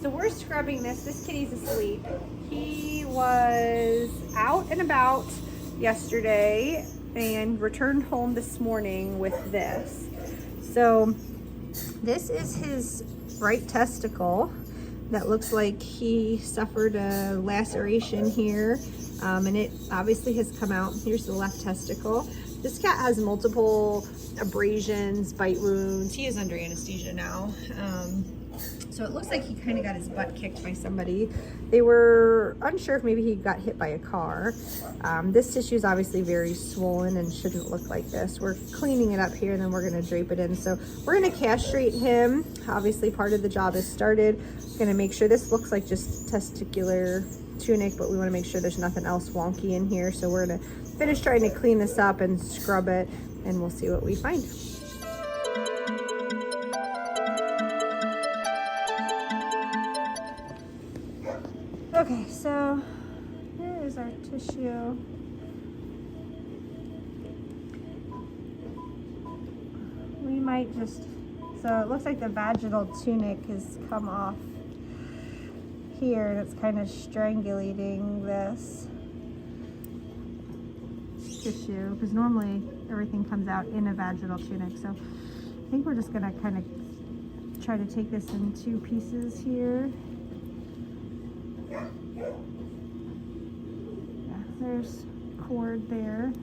So we're scrubbing this. This kitty's asleep. He was out and about yesterday and returned home this morning with this. So this is his right testicle. That looks like he suffered a laceration here, and it obviously has come out. Here's the left testicle. This cat has multiple abrasions, bite wounds. He is under anesthesia now. So it looks like he kind of got his butt kicked by somebody. They were unsure if maybe he got hit by a car. This tissue is obviously very swollen and shouldn't look like this. We're cleaning it up here and then we're gonna drape it in. So we're gonna castrate him. Obviously part of the job is started. Gonna make sure this looks like just testicular tunic, but we wanna make sure there's nothing else wonky in here. So we're gonna finish trying to clean this up and scrub it, and we'll see what we find. Okay, so here is our tissue. We might just, so it looks like the vaginal tunic has come off here and it's kind of strangulating this tissue, because normally everything comes out in a vaginal tunic. So I think we're just gonna kind of try to take this in 2 pieces here. Yeah, there's cord there.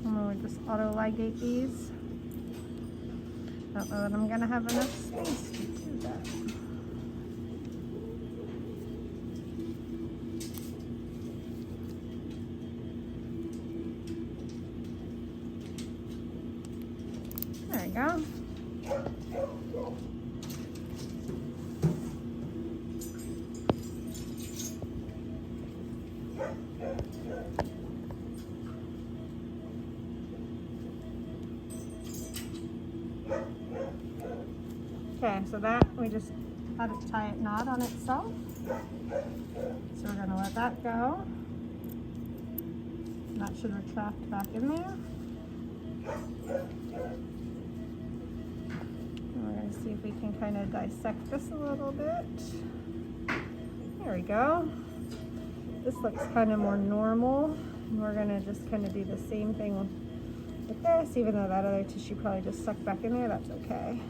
And we'll just auto ligate these. I don't know that I'm gonna have enough space to do that. There we go. Okay, so that we just had it tie it knot on itself. So we're gonna let that go. And that should retract back in there. And we're gonna see if we can kind of dissect this a little bit. There we go. This looks kind of more normal. And we're gonna just kind of do the same thing with this, even though that other tissue probably just sucked back in there, that's okay.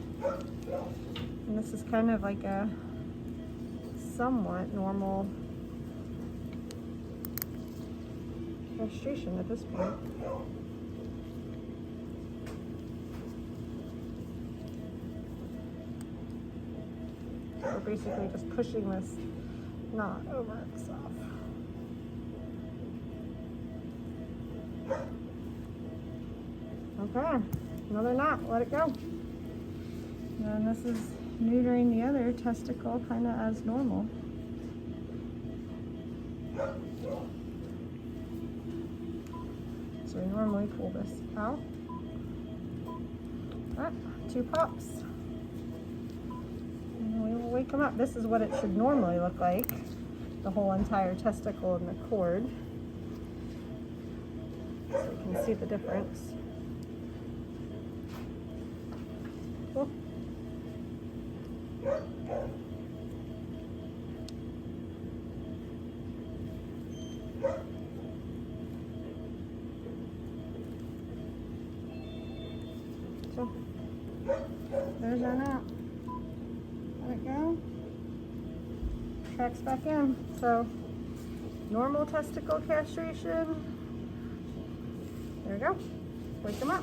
And this is kind of like a somewhat normal castration at this point. We're basically just pushing this knot over itself. Okay, another knot, let it go. And this is neutering the other testicle kind of as normal. So we normally pull this out. Ah, 2 pops. And we will wake them up. This is what it should normally look like. The whole entire testicle and the cord. So you can see the difference. Cool. So there's our knot. Let it go. Tracks back in. So normal testicle castration. There we go. Wake them up.